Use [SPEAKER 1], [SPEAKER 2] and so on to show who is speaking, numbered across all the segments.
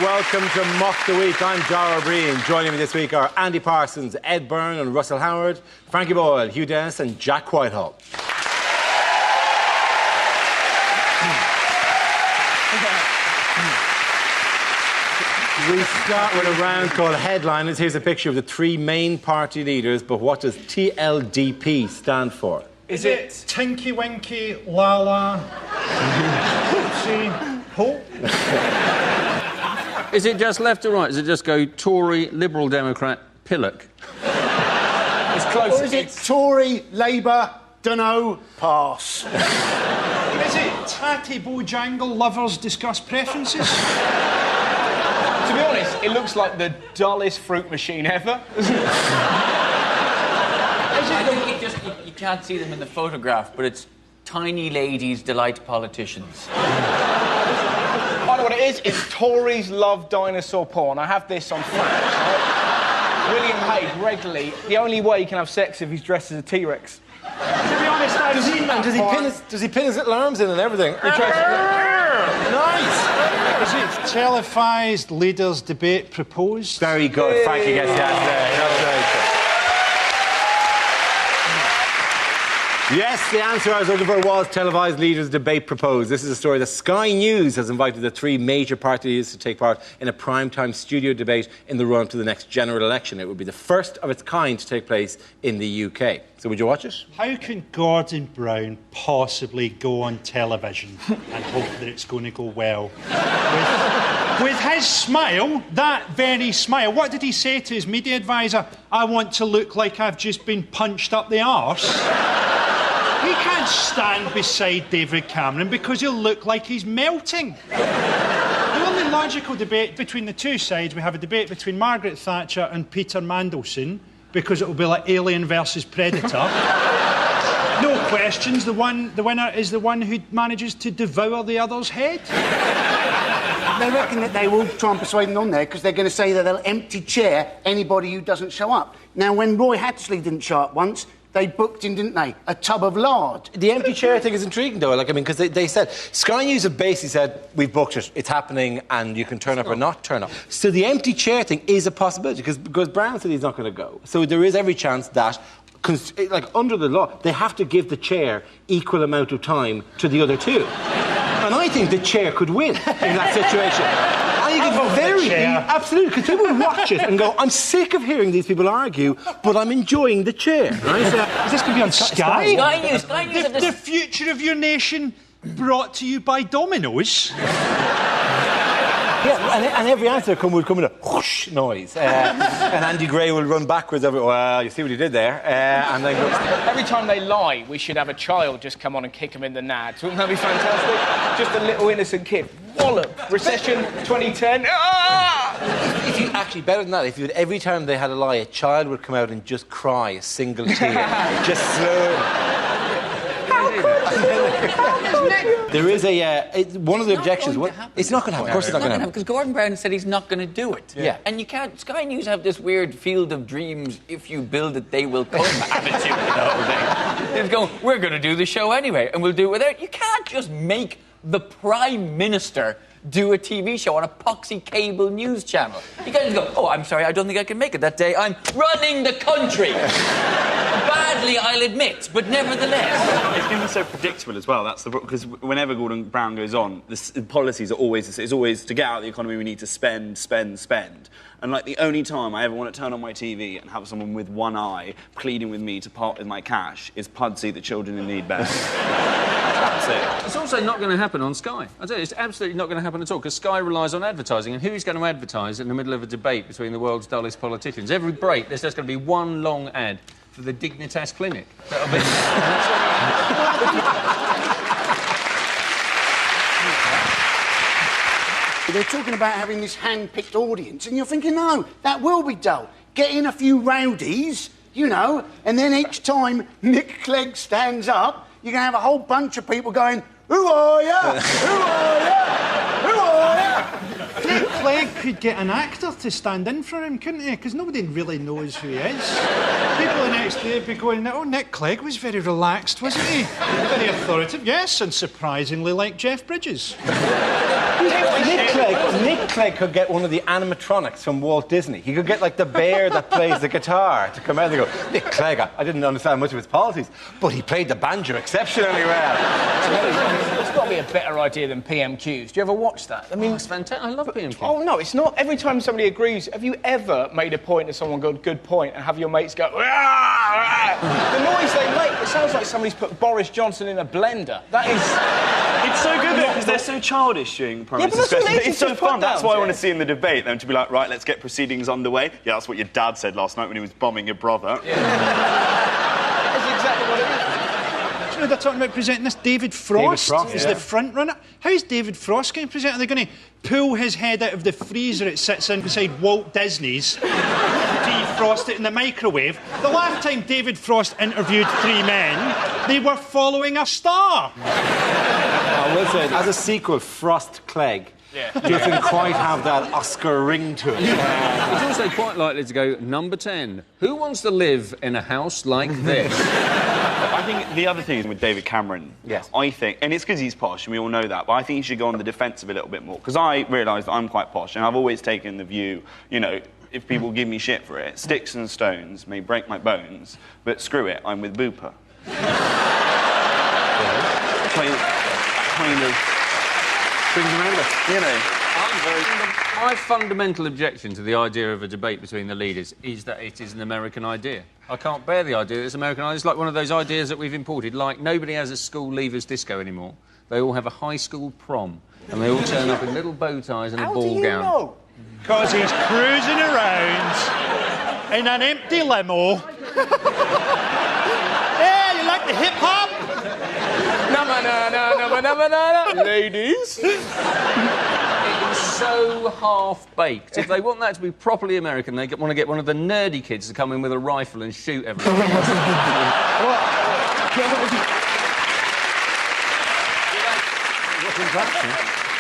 [SPEAKER 1] Welcome to Mock the Week. I'm Dara O'Brien. Joining me this week are Andy Parsons, Ed Byrne and Russell Howard, Frankie Boyle, Hugh Dennis and Jack Whitehall. We start with a round called Headliners. Here's a picture of the three main party leaders, but what does TLDP stand for?
[SPEAKER 2] Is it Tinky Winky, Lala, Hoopsie, Hope?
[SPEAKER 3] Is it just left or right? Does it just go Tory, Liberal Democrat, Pillock?
[SPEAKER 2] It's close.
[SPEAKER 4] Or is it Tory, Labour, dunno, pass?
[SPEAKER 2] Is it Tatty Bojangle, lovers discuss preferences?
[SPEAKER 5] To be honest, it looks like the dullest fruit machine ever.
[SPEAKER 6] I think it just, you can't see them in the photograph, but it's tiny ladies delight politicians.
[SPEAKER 5] I know what it is. It's Tories love dinosaur porn. I have this on fact. Right? William Hague regularly. The only way he can have sex if he's dressed as a T-Rex.
[SPEAKER 2] To be honest, I've seen that.
[SPEAKER 1] Does he pin his little arms in and everything? Nice!
[SPEAKER 2] Is it televised leaders debate proposed?
[SPEAKER 1] Very good. Frankie gets the answer there. Congratulations. Yes, the answer I was looking for was televised leaders debate proposed. This is a story that Sky News has invited the three major party leaders to take part in a primetime studio debate in the run to the next general election. It would be the first of its kind to take place in the UK. So would you watch it?
[SPEAKER 2] How can Gordon Brown possibly go on television and hope that it's going to go well? With his smile, that very smile, what did he say to his media advisor? I want to look like I've just been punched up the arse. He can't stand beside David Cameron because he'll look like he's melting. The only logical debate between the two sides, we have a debate between Margaret Thatcher and Peter Mandelson, because it'll be like Alien versus Predator. No questions, the winner is the one who manages to devour the other's head.
[SPEAKER 4] They reckon that they will try and persuade them on there because they're going to say that they'll empty chair anybody who doesn't show up. Now, when Roy Hattersley didn't show up once, they booked him, didn't they? A tub of lard.
[SPEAKER 1] The empty chair thing is intriguing, though. Because they said... Sky News have basically said, we've booked it, it's happening, and you can turn up or not turn up. So the empty chair thing is a possibility, because Brown said he's not going to go. So there is every chance that, under the law, they have to give the chair equal amount of time to the other two. And I think the chair could win in that situation. I think it's very... Absolutely, because people would watch it and go, I'm sick of hearing these people argue, but I'm enjoying the chair. Right? So,
[SPEAKER 2] is this going to be on Sky?
[SPEAKER 6] Sky News
[SPEAKER 2] The future of your nation brought to you by Domino's.
[SPEAKER 1] Yeah, and every answer would come with a whoosh noise. And Andy Gray will run backwards over it. Well, you see what he did there. And then go...
[SPEAKER 5] Every time they lie, we should have a child just come on and kick them in the nads. Wouldn't that be fantastic? Just a little innocent kid. Wallop. Recession 2010. Ah!
[SPEAKER 1] If you actually, better than that, if you every time they had a lie, a child would come out and just cry a single tear. Just slowly. There is one of the objections. It's not going to happen. Of course, it's not going to happen
[SPEAKER 6] because Gordon Brown said he's not going to do it.
[SPEAKER 1] Yeah.
[SPEAKER 6] And you can't. Sky News have this weird field of dreams. If you build it, they will come. Attitude. It's going. We're going to do the show anyway, and we'll do it without. You can't just make the Prime Minister do a TV show on a poxy cable news channel. You can't just go, oh, I'm sorry, I don't think I can make it that day. I'm running the country. Badly, I'll admit, but nevertheless.
[SPEAKER 7] It's going to be so predictable as well. That's the because whenever Gordon Brown goes on, the policies are always it's always to get out of the economy. We need to spend. And like the only time I ever want to turn on my TV and have someone with one eye pleading with me to part with my cash is Pudsey, the children in need best. That's it.
[SPEAKER 3] It's also not going to happen on Sky. I tell you, it's absolutely not going to happen at all, because Sky relies on advertising, and who's going to advertise in the middle of a debate between the world's dullest politicians? Every break, there's just going to be one long ad for the Dignitas Clinic. That'll be...
[SPEAKER 4] They're talking about having this hand-picked audience, and you're thinking, no, that will be dull. Get in a few rowdies, you know, and then each time Nick Clegg stands up, you're going to have a whole bunch of people going, who are ya? Who are ya? Who are ya?
[SPEAKER 2] Nick Clegg could get an actor to stand in for him, couldn't he? Because nobody really knows who he is. People the next day would be going, oh, Nick Clegg was very relaxed, wasn't he? Very authoritative, yes, and surprisingly like Jeff Bridges.
[SPEAKER 1] Nick Clegg could get one of the animatronics from Walt Disney. He could get, like, the bear that plays the guitar to come out and go, Nick Clegg, I didn't understand much of his policies, but he played the banjo exceptionally well.
[SPEAKER 5] It's got to be a better idea than PMQs. Do you ever watch that? I mean,
[SPEAKER 3] It's fantastic. I love PMQ.
[SPEAKER 5] oh, no, it's not. Every time somebody agrees, have you ever made a point and someone got a good point and have your mates go, "Rah, rah." The noise they make, it sounds like somebody's put Boris Johnson in a blender. That is...
[SPEAKER 7] It's so good because they're so childish during Prime
[SPEAKER 5] Yeah, but
[SPEAKER 7] Minister's
[SPEAKER 5] that's what
[SPEAKER 7] questions.
[SPEAKER 5] they
[SPEAKER 7] It's so
[SPEAKER 5] just put
[SPEAKER 7] fun. That's
[SPEAKER 5] down,
[SPEAKER 7] what I want
[SPEAKER 5] yeah.
[SPEAKER 7] to see in the debate, them to be like, right, let's get proceedings underway. Yeah, that's what your dad said last night when he was bombing your brother.
[SPEAKER 5] That's exactly what it is.
[SPEAKER 2] You know, they're talking about presenting this. David Frost is
[SPEAKER 1] yeah.
[SPEAKER 2] the front runner. How's David Frost going to present? Are they going to pull his head out of the freezer it sits in beside Walt Disney's, defrost it in the microwave? The last time David Frost interviewed three men, they were following a star.
[SPEAKER 1] I will say, as a sequel, Frost Clegg doesn't quite have that Oscar ring to it.
[SPEAKER 3] It's also quite likely to go number 10. Who wants to live in a house like this?
[SPEAKER 7] I think the other thing is with David Cameron,
[SPEAKER 1] Yes.
[SPEAKER 7] I think, and it's because he's posh, and we all know that, but I think he should go on the defensive a little bit more, because I realise that I'm quite posh, and I've always taken the view, you know, if people give me shit for it, sticks and stones may break my bones, but screw it, I'm with Bupa. Kind of brings around us, you know.
[SPEAKER 3] My fundamental objection to the idea of a debate between the leaders is that it is an American idea. I can't bear the idea that it's an American idea. It's like one of those ideas that we've imported. Like, nobody has a school leavers disco anymore. They all have a high school prom. And they all turn up in little bow ties and a ball gown.
[SPEAKER 5] Know?
[SPEAKER 2] Because he's cruising around in an empty limo. Yeah, you like the hip-hop?
[SPEAKER 5] Ladies.
[SPEAKER 3] It is so half-baked. If they want that to be properly American, they want to get one of the nerdy kids to come in with a rifle and shoot everyone.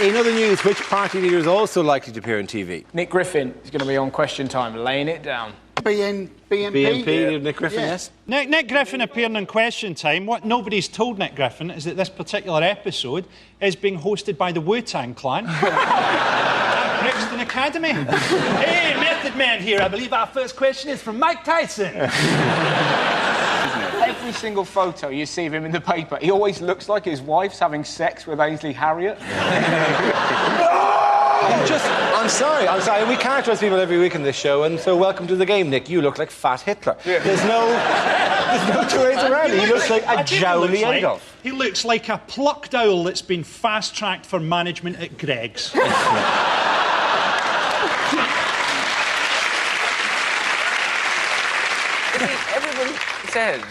[SPEAKER 1] In other news, which party leader is also likely to appear on TV?
[SPEAKER 5] Nick Griffin is going to be on Question Time, laying it down.
[SPEAKER 4] BNP.
[SPEAKER 1] BNP, Nick Griffin, yes?
[SPEAKER 2] Nick Griffin appearing on Question Time. What nobody's told Nick Griffin is that this particular episode is being hosted by the Wu-Tang Clan at Brixton Academy. Hey, Method Man here. I believe our first question is from Mike Tyson.
[SPEAKER 5] Every single photo you see of him in the paper, he always looks like his wife's having sex with Ainsley Harriott.
[SPEAKER 1] I'm sorry. We can't trust people every week on this show, and so welcome to the game, Nick. You look like Fat Hitler. Yeah. There's no two ways around it. He looks like a jowly Adolf.
[SPEAKER 2] He looks like a plucked owl that's been fast-tracked for management at Greg's.
[SPEAKER 6] Everyone says,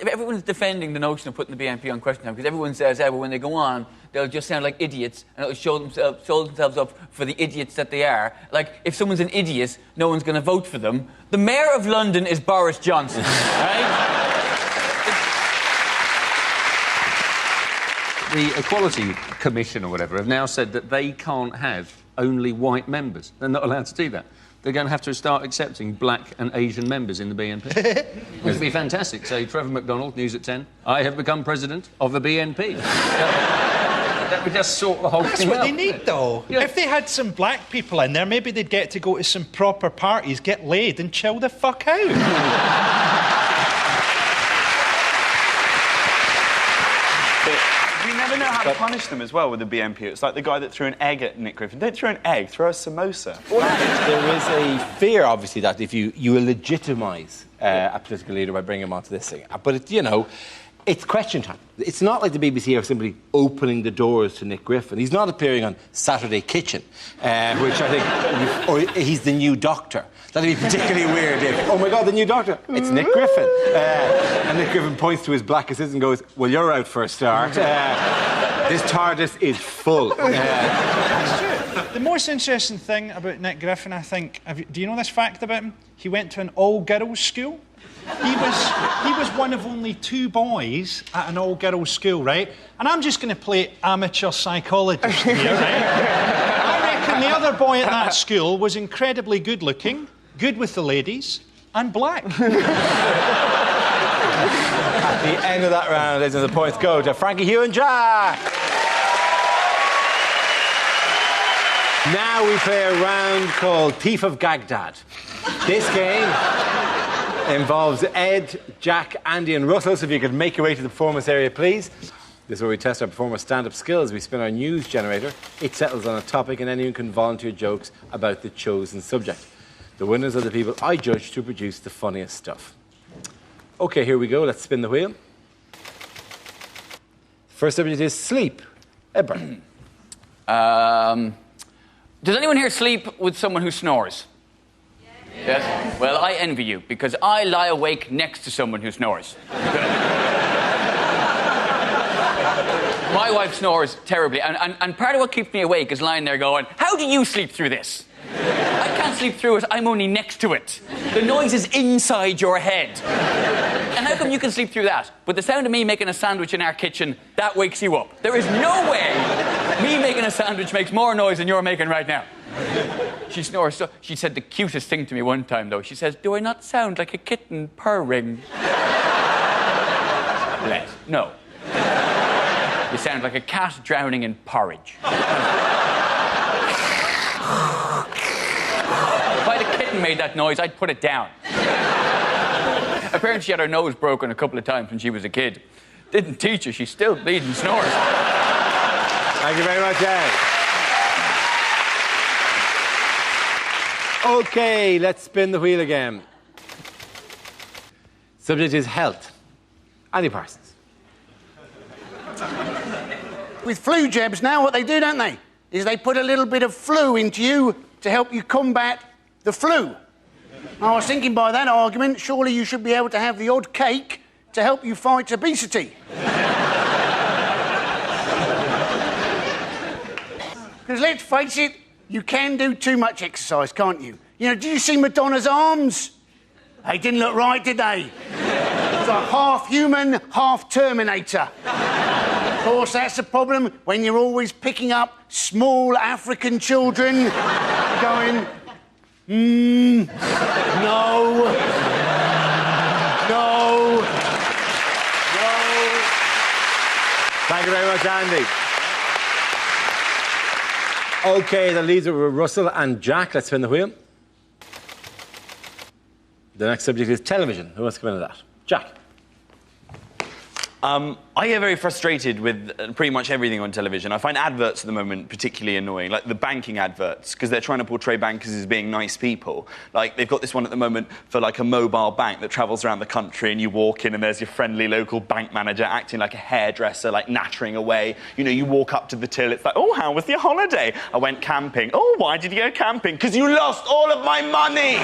[SPEAKER 6] everyone's defending the notion of putting the BNP on Question Time because everyone says, well, when they go on, they'll just sound like idiots and it'll show themselves up for the idiots that they are. Like, if someone's an idiot, no one's going to vote for them. The Mayor of London is Boris Johnson, right?
[SPEAKER 3] The Equality Commission or whatever have now said that they can't have only white members. They're not allowed to do that. They're going to have to start accepting black and Asian members in the BNP. Which would be fantastic. Say, Trevor McDonald, News at 10, I have become president of the BNP. That would just sort the whole thing out.
[SPEAKER 2] That's what they need, though.
[SPEAKER 3] Yeah.
[SPEAKER 2] If they had some black people in there, maybe they'd get to go to some proper parties, get laid and chill the fuck out.
[SPEAKER 7] We never know how to punish them as well with the BNP. It's like the guy that threw an egg at Nick Griffin. Don't throw an egg, throw a samosa.
[SPEAKER 1] There is a fear, obviously, that if you legitimise a political leader by bringing him onto this thing. But, it's Question Time. It's not like the BBC are simply opening the doors to Nick Griffin. He's not appearing on Saturday Kitchen, which I think... Or he's the new Doctor. That'd be particularly weird if, oh, my God, the new Doctor, it's Nick Griffin. And Nick Griffin points to his black assistant and goes, well, you're out for a start. This TARDIS is full.
[SPEAKER 2] That's true. The most interesting thing about Nick Griffin, I think, do you know this fact about him? He went to an all-girls school. He was one of only 2 boys at an all-girls school, right? And I'm just going to play amateur psychologist here, right? I reckon the other boy at that school was incredibly good-looking, good with the ladies, and black.
[SPEAKER 1] At the end of that round, ladies and gentlemen, the points go to Frankie, Hugh and Jack. Now we play a round called Thief of Gagdad. This game involves Ed, Jack, Andy and Russell, so if you could make your way to the performance area, please. This is where we test our performers' stand-up skills. We spin our news generator. It settles on a topic and anyone can volunteer jokes about the chosen subject. The winners are the people I judge to produce the funniest stuff. OK, here we go. Let's spin the wheel. First subject is sleep. Edbert.
[SPEAKER 6] Does anyone here sleep with someone who snores? Yes? Well, I envy you, because I lie awake next to someone who snores. My wife snores terribly, and part of what keeps me awake is lying there going, how do you sleep through this? I can't sleep through it, I'm only next to it. The noise is inside your head. And how come you can sleep through that? But the sound of me making a sandwich in our kitchen, that wakes you up. There is no way me making a sandwich makes more noise than you're making right now. She snores so... She said the cutest thing to me one time, though. She says, do I not sound like a kitten purring? Bless. No. You sound like a cat drowning in porridge. If I had a kitten made that noise, I'd put it down. Apparently she had her nose broken a couple of times when she was a kid. Didn't teach her, she still bleeds and snores.
[SPEAKER 1] Thank you very much, Ed. OK, let's spin the wheel again. Subject is health. Andy Parsons.
[SPEAKER 4] With flu jabs now, what they do, don't they, is they put a little bit of flu into you to help you combat the flu. I was thinking by that argument, surely you should be able to have the odd cake to help you fight obesity. Because let's face it, you can do too much exercise, can't you? You know, did you see Madonna's arms? They didn't look right, did they? It's like half human, half Terminator. Of course, that's the problem when you're always picking up small African children going, no, no, no.
[SPEAKER 1] Thank you very much, Andy. OK, that leaves it with Russell and Jack. Let's spin the wheel. The next subject is television. Who wants to come into that? Jack.
[SPEAKER 7] I get very frustrated with pretty much everything on television. I find adverts at the moment particularly annoying, like the banking adverts, because they're trying to portray bankers as being nice people. Like, they've got this one at the moment for, like, a mobile bank that travels around the country, and you walk in and there's your friendly local bank manager acting like a hairdresser, like, nattering away. You know, you walk up to the till, it's like, oh, how was your holiday? I went camping. Oh, why did you go camping? Because you lost all of my money!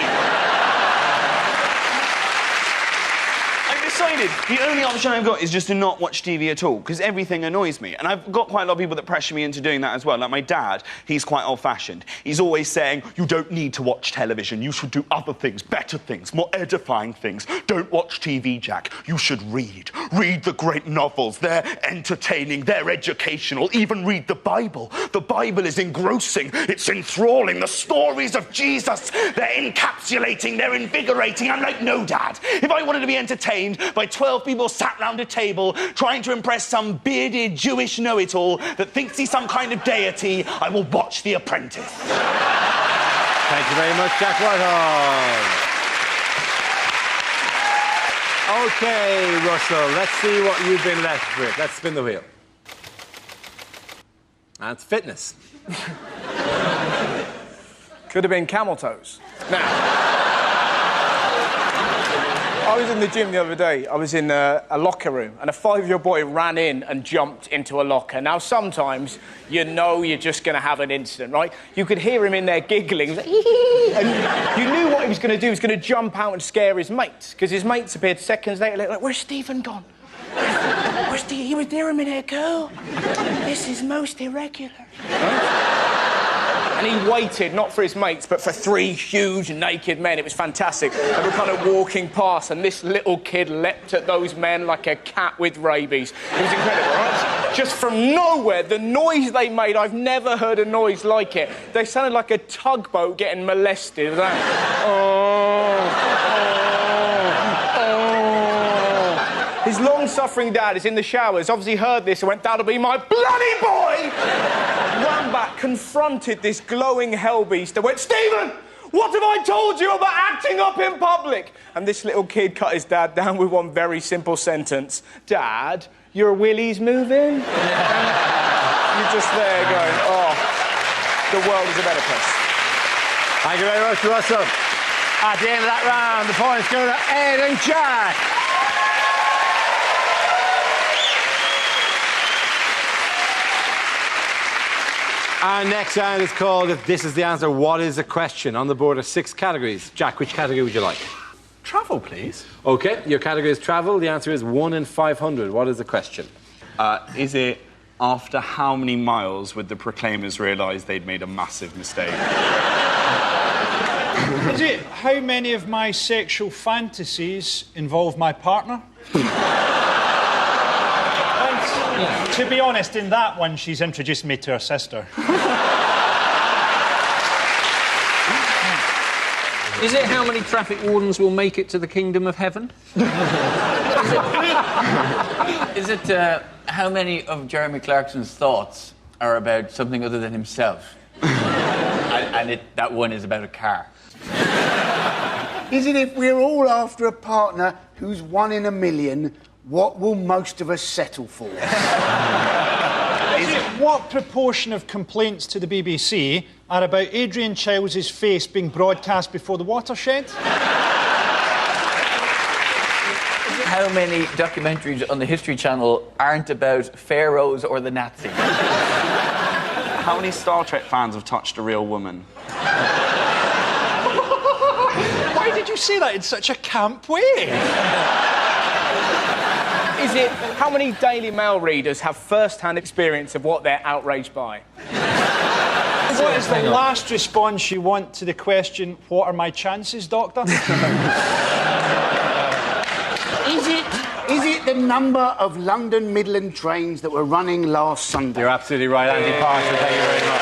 [SPEAKER 7] Decided the only option I've got is just to not watch TV at all, because everything annoys me. And I've got quite a lot of people that pressure me into doing that as well. Like my dad, he's quite old-fashioned. He's always saying, you don't need to watch television. You should do other things, better things, more edifying things. Don't watch TV, Jack. You should read. Read the great novels. They're entertaining, they're educational. Even read the Bible. The Bible is engrossing. It's enthralling. The stories of Jesus, they're encapsulating, they're invigorating. I'm like, no, Dad. If I wanted to be entertained by 12 people sat round a table trying to impress some bearded Jewish know-it-all that thinks he's some kind of deity, I will watch The Apprentice.
[SPEAKER 1] Thank you very much, Jack Whitehall. OK, Russell, let's see what you've been left with. Let's spin the wheel. That's fitness.
[SPEAKER 5] Could have been camel toes. Now, I was in the gym the other day. I was in a locker room, and a 5-year-old boy ran in and jumped into a locker. Now, sometimes you know you're just going to have an incident, right? You could hear him in there giggling, like, and you knew what he was going to do. He was going to jump out and scare his mates, because his mates appeared seconds later, like, where's Stephen gone? Where's Stephen? He was there a minute ago. This is most irregular. Right? And he waited, not for his mates, but for 3 huge naked men. It was fantastic. They were kind of walking past, and this little kid leapt at those men like a cat with rabies. It was incredible, right? Just from nowhere, the noise they made, I've never heard a noise like it. They sounded like a tugboat getting molested. It was like, His long-suffering dad is in the showers, obviously heard this and went, "That'll be my bloody boy!" Ran back, confronted this glowing hellbeast and went, "Stephen, what have I told you about acting up in public?" And this little kid cut his dad down with one very simple sentence. "Dad, your willy's moving?" You're just there going, oh, the world is a better place.
[SPEAKER 1] Thank you very much, Russell. At the end of that round, the points go to Ed and Jack. Our next round is called If This Is the Answer, What Is the Question? On the board are 6 categories. Jack, which category would you like?
[SPEAKER 5] Travel, please.
[SPEAKER 1] OK, your category is travel. The answer is 1 in 500. What is the question?
[SPEAKER 7] Is it after how many miles would the Proclaimers realise they'd made a massive mistake?
[SPEAKER 2] Is it how many of my sexual fantasies involve my partner? And, to be honest, in that one, she's introduced me to her sister.
[SPEAKER 3] Is it how many traffic wardens will make it to the kingdom of heaven?
[SPEAKER 6] Is it how many of Jeremy Clarkson's thoughts are about something other than himself? and that one is about a car.
[SPEAKER 4] Is it if we're all after a partner who's 1 in a million, what will most of us settle for?
[SPEAKER 2] Is it what proportion of complaints to the BBC are about Adrian Childs' face being broadcast before the watershed?
[SPEAKER 6] How many documentaries on the History Channel aren't about pharaohs or the Nazis?
[SPEAKER 7] How many Star Trek fans have touched a real woman?
[SPEAKER 2] Why did you say that in such a camp way?
[SPEAKER 5] Is it how many Daily Mail readers have first-hand experience of what they're outraged by?
[SPEAKER 2] What is the last response you want to the question, what are my chances, Doctor?
[SPEAKER 4] Is it the number of London Midland trains that were running last Sunday?
[SPEAKER 1] You're absolutely right, Andy Parker. Thank you very much.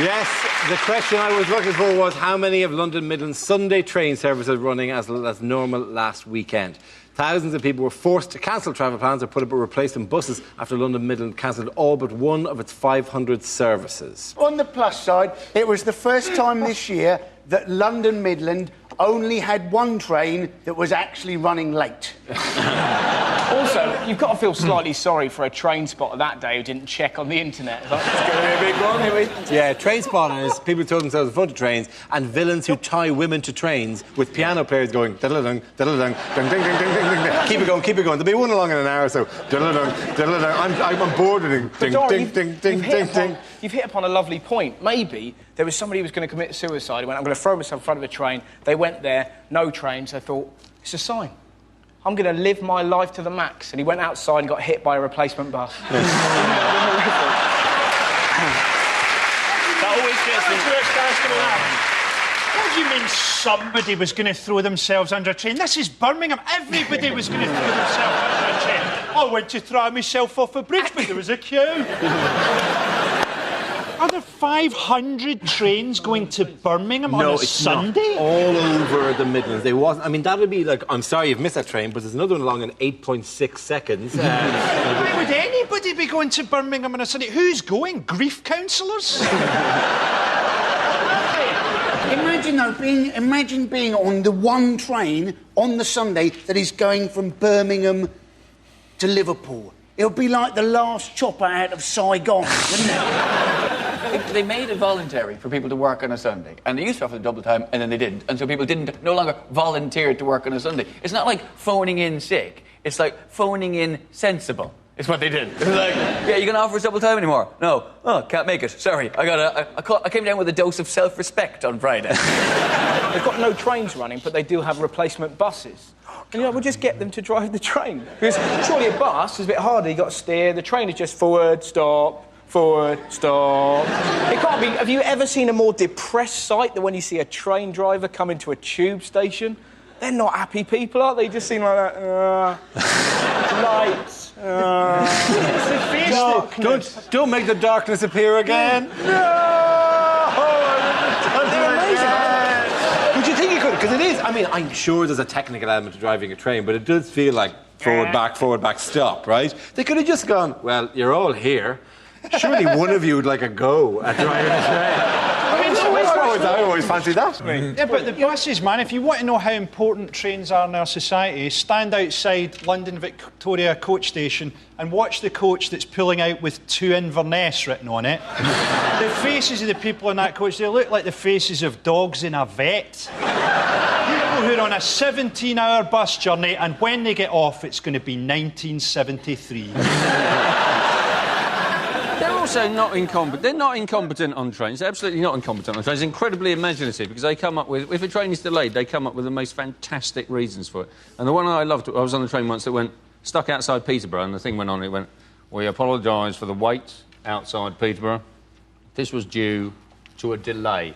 [SPEAKER 1] Yes, the question I was looking for was how many of London Midland's Sunday train services running as normal last weekend? Thousands of people were forced to cancel travel plans or put up or replace them buses after London Midland cancelled all but one of its 500 services.
[SPEAKER 4] On the plus side, it was the first time this year that London Midland only had 1 train that was actually running late.
[SPEAKER 5] Also, you've got to feel slightly sorry for a train spotter that day who didn't check on the internet. It's like, it's going to be a big one, here.
[SPEAKER 1] Yeah, train spotters, people who told themselves in front of trains, and villains who tie women to trains with piano players going diddle-dung, diddle-dung, dung, dung, dung, dung, dung, dung. Keep it going, keep it going. There'll be one along in an hour or so. Diddle-dung, diddle-dung. I'm bored of it. Ding, ding, ding, ding, ding, ding.
[SPEAKER 5] You've hit upon a lovely point. Maybe there was somebody who was going to commit suicide. He went, I'm going to throw myself in front of a train. They went there, no trains. They thought, it's a sign. I'm going to live my life to the max. And he went outside and got hit by a replacement bus.
[SPEAKER 7] That always
[SPEAKER 2] What do you mean somebody was going to throw themselves under a train? This is Birmingham. Everybody was going to throw themselves under a train. I went to throw myself off a bridge, but there was a queue. Are there 500 trains going to Birmingham on a Sunday?
[SPEAKER 1] Not. All over the Midlands. They wasn't. I mean, that would be like, I'm sorry you've missed that train, but there's another one along in 8.6 seconds.
[SPEAKER 2] Why would anybody be going to Birmingham on a Sunday? Who's going? Grief counsellors?
[SPEAKER 4] Imagine being on the 1 train on the Sunday that is going from Birmingham to Liverpool. It'll be like the last chopper out of Saigon, wouldn't it?
[SPEAKER 6] They made it voluntary for people to work on a Sunday. And they used to offer the double time, and then they didn't. And so people no longer volunteered to work on a Sunday. It's not like phoning in sick. It's like phoning in sensible. It's what they did. It's like, yeah, you gonna offer us double time anymore? No. Oh, can't make it. Sorry. I came down with a dose of self-respect on Friday.
[SPEAKER 5] They've got no trains running, but they do have replacement buses. And, we'll just get them to drive the train. Because surely a bus is a bit harder. You've got to steer. The train is just forward, stop, forward, stop. It can't be. Have you ever seen a more depressed sight than when you see a train driver come into a tube station? They're not happy people, are they? Just seem like that. Lights. It's the darkness.
[SPEAKER 1] Don't make the darkness appear again. Would you think you could? Because it is. I mean, I'm sure there's a technical element to driving a train, but it does feel like forward, back, stop, right? They could have just gone, well, you're all here. Surely one of you would like a go at driving a train. I always fancy that.
[SPEAKER 2] Yeah, but the buses, man, if you want to know how important trains are in our society, stand outside London Victoria coach station and watch the coach that's pulling out with to Inverness written on it. The faces of the people in that coach, they look like the faces of dogs in a vet. People who are on a 17-hour bus journey, and when they get off, it's going to be 1973.
[SPEAKER 3] They're also not incompetent. They're not incompetent on trains. They're absolutely not incompetent on trains. Incredibly imaginative, because they come up with... If a train is delayed, they come up with the most fantastic reasons for it. And the one I loved, I was on the train once that went... Stuck outside Peterborough, and the thing went on, it went, we apologise for the wait outside Peterborough. This was due to a delay.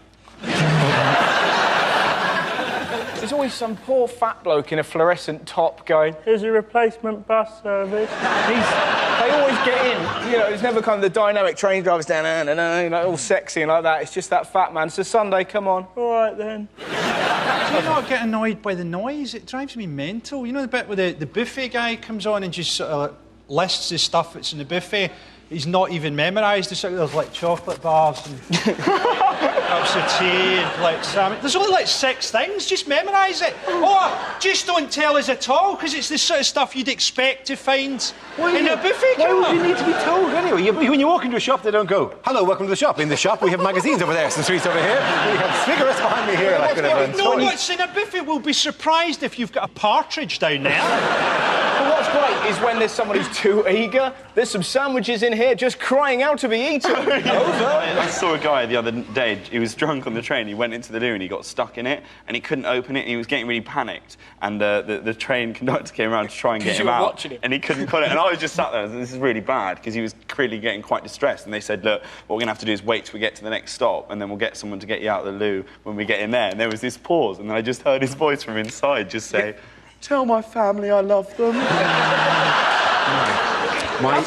[SPEAKER 5] There's always some poor fat bloke in a fluorescent top going, here's your replacement bus service. They always get in. You know, it's never kind of the dynamic train drivers down, you know, all sexy and like that. It's just that fat man. So Sunday, come on. All right, then.
[SPEAKER 2] Do you not get annoyed by the noise? It drives me mental. You know the bit where the buffet guy comes on and just sort of lists the stuff that's in the buffet? He's not even memorised. There's like chocolate bars and cups of tea and like salmon. There's only like 6 things. Just memorise it. Or just don't tell us at all, because it's the sort of stuff you'd expect to find in a buffet.
[SPEAKER 1] Why would you need to be told anyway? When you walk into a shop, they don't go, hello, welcome to the shop. In the shop, we have magazines over there, some sweets over here. We have cigarettes behind me here.
[SPEAKER 2] No, what's in a buffet will be surprised if you've got a partridge down there.
[SPEAKER 5] But what's great is when there's someone who's too eager, there's some sandwiches in here just crying out to be eaten.
[SPEAKER 7] I saw a guy the other day, he was drunk on the train, he went into the loo and he got stuck in it and he couldn't open it and he was getting really panicked, and the train conductor came around to try and get him out and he couldn't put it, and I was just sat there and this is really bad because he was clearly getting quite distressed, and they said, look, what we're going to have to do is wait till we get to the next stop and then we'll get someone to get you out of the loo when we get in there. And there was this pause and then I just heard his voice from inside just say, tell my family I love them.
[SPEAKER 1] My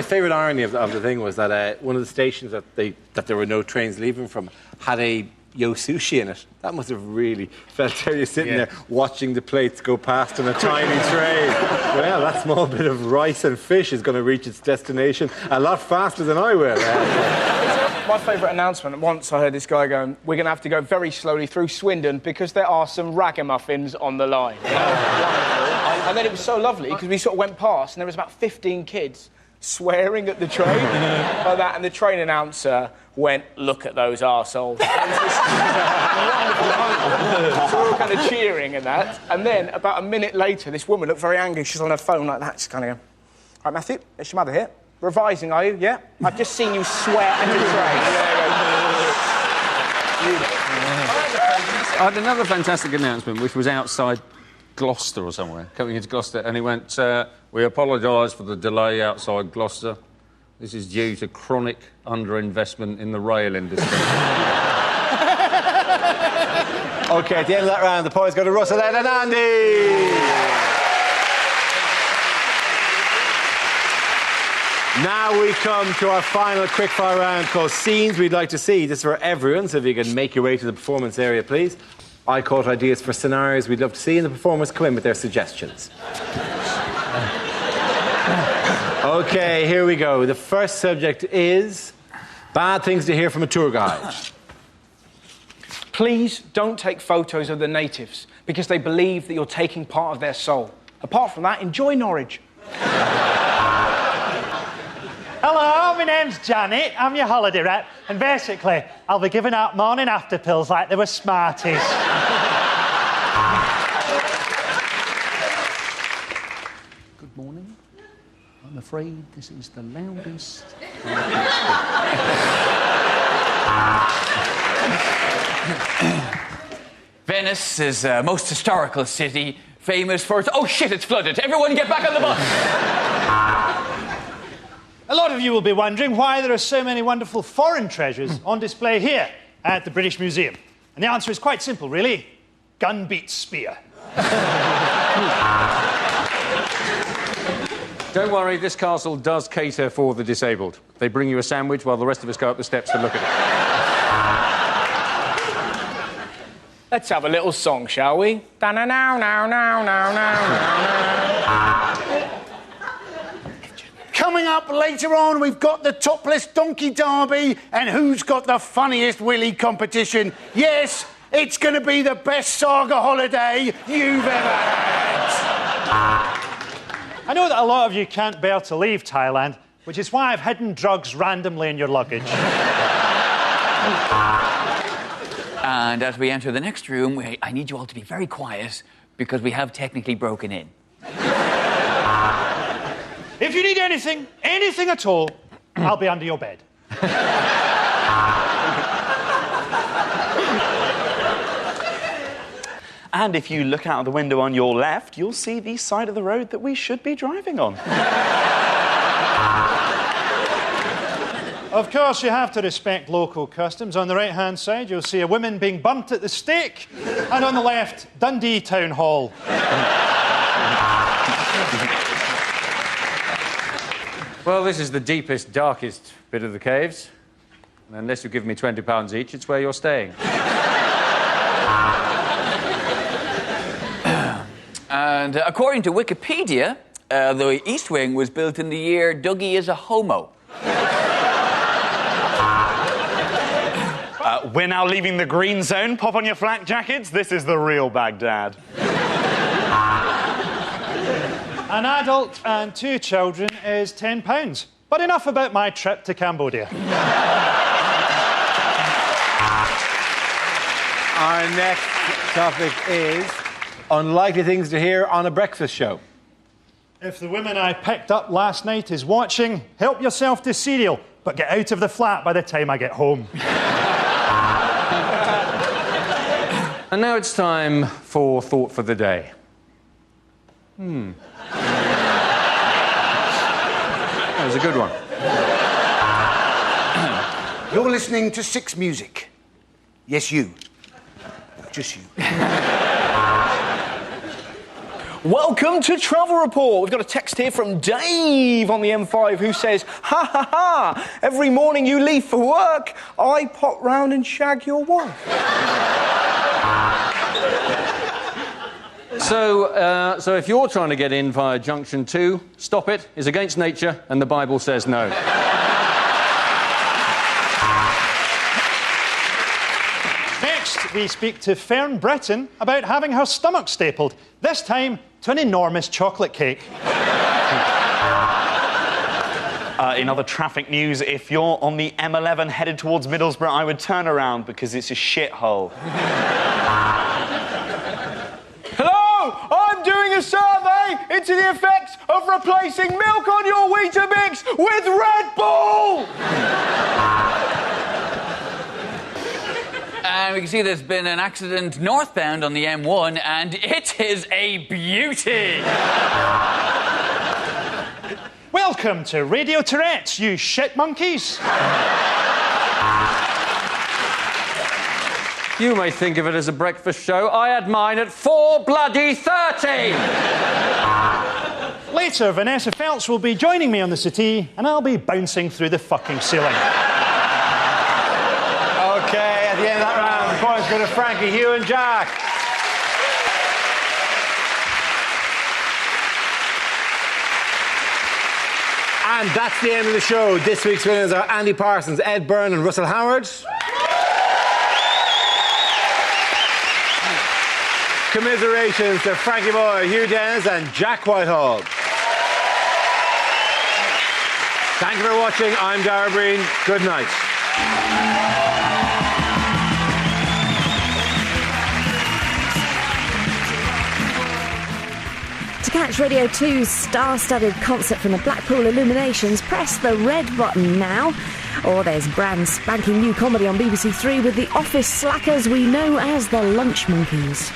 [SPEAKER 1] favourite irony of the thing was that one of the stations that there were no trains leaving from had a Yo Sushi in it. That must have really felt there. You're sitting there watching the plates go past on a tiny train. Well, that small bit of rice and fish is going to reach its destination a lot faster than I will.
[SPEAKER 5] My favourite announcement, once I heard this guy going, we're going to have to go very slowly through Swindon because there are some ragamuffins on the line. And then it was so lovely because we sort of went past and there was about 15 kids swearing at the train like that, and the train announcer went, look at those arseholes. So we were kind of cheering and that, and then about a minute later this woman looked very angry. She's on her phone like that, just kind of going, all right, Matthew, it's your mother here. Revising, are you? Yeah? I've just seen you swear at the train.
[SPEAKER 3] I had another fantastic announcement, which was outside Gloucester or somewhere, coming into Gloucester, and he went, we apologise for the delay outside Gloucester. This is due to chronic underinvestment in the rail industry.
[SPEAKER 1] OK, at the end of that round, the points go to Russell, Ed and Andy. Now we come to our final quickfire round called Scenes We'd Like to See. This is for everyone, so if you can make your way to the performance area, please. I caught ideas for scenarios we'd love to see, and the performers come in with their suggestions. OK, here we go. The first subject is bad things to hear from a tour guide.
[SPEAKER 5] Please don't take photos of the natives because they believe that you're taking part of their soul. Apart from that, enjoy Norwich.
[SPEAKER 8] Hello, my name's Janet. I'm your holiday rep, and basically, I'll be giving out morning after pills like they were Smarties.
[SPEAKER 3] Good morning. I'm afraid this is the loudest.
[SPEAKER 6] Venice is a most historical city, famous for its... Oh, shit, it's flooded. Everyone get back on the bus.
[SPEAKER 5] A lot
[SPEAKER 8] lot of you will be wondering why there are so many wonderful foreign treasures on display here at the British Museum. And the answer is quite simple, really. Gun beats spear.
[SPEAKER 3] Don't worry, this castle does cater for the disabled. They bring you a sandwich while the rest of us go up the steps to look at it.
[SPEAKER 5] Let's have a little song, shall we?
[SPEAKER 4] Coming up later on, we've got the topless donkey derby and who's got the funniest willy competition. Yes, it's going to be the best saga holiday you've ever had.
[SPEAKER 8] I know that a lot of you can't bear to leave Thailand, which is why I've hidden drugs randomly in your luggage.
[SPEAKER 6] And as we enter the next room, I need you all to be very quiet because we have technically broken in.
[SPEAKER 8] If you need anything at all, I'll be under your bed.
[SPEAKER 7] And if you look out the window on your left, you'll see the side of the road that we should be driving on.
[SPEAKER 8] Of course, you have to respect local customs. On the right-hand side, you'll see a woman being burnt at the stake, and on the left, Dundee Town Hall.
[SPEAKER 3] Well, this is the deepest, darkest bit of the caves. And unless you give me £20 each, it's where you're staying.
[SPEAKER 6] And according to Wikipedia, the East Wing was built in the year Dougie is a homo.
[SPEAKER 7] We're now leaving the green zone. Pop on your flak jackets. This is the real Baghdad.
[SPEAKER 8] An adult and 2 children is £10. But enough about my trip to Cambodia.
[SPEAKER 1] Our next topic is unlikely things to hear on a breakfast show.
[SPEAKER 8] If the woman I picked up last night is watching, help yourself to cereal, but get out of the flat by the time I get home.
[SPEAKER 3] And now it's time for Thought for the Day. That was a good one.
[SPEAKER 4] You're listening to Six Music. Yes, you. Just you.
[SPEAKER 5] Welcome to Travel Report. We've got a text here from Dave on the M5 who says, ha ha ha, every morning you leave for work, I pop round and shag your wife.
[SPEAKER 3] So if you're trying to get in via Junction 2, stop it. It's against nature, and the Bible says no.
[SPEAKER 8] Next, we speak to Fern Britton about having her stomach stapled, this time to an enormous chocolate cake.
[SPEAKER 7] In other traffic news, if you're on the M11 headed towards Middlesbrough, I would turn around because it's a shithole.
[SPEAKER 5] Hello, I'm doing a survey into the effects of replacing milk on your Weetabix with Red Bull!
[SPEAKER 6] And we can see there's been an accident northbound on the M1, and it is a beauty.
[SPEAKER 8] Welcome to Radio Tourette's, you shit monkeys.
[SPEAKER 3] You may think of it as a breakfast show. I had mine at 4:30.
[SPEAKER 8] Later, Vanessa Feltz will be joining me on the settee, and I'll be bouncing through the fucking ceiling.
[SPEAKER 1] Okay, at the end of that round, the points go to Frankie, Hugh and Jack. And that's the end of the show. This week's winners are Andy Parsons, Ed Byrne and Russell Howard. Commiserations to Frankie Boy, Hugh Dennis and Jack Whitehall. Thank you for watching. I'm Dara Breen. Good night.
[SPEAKER 9] To catch Radio 2's star-studded concert from the Blackpool Illuminations, press the red button now. Or there's brand spanking new comedy on BBC Three with the office slackers we know as the Lunch Monkeys.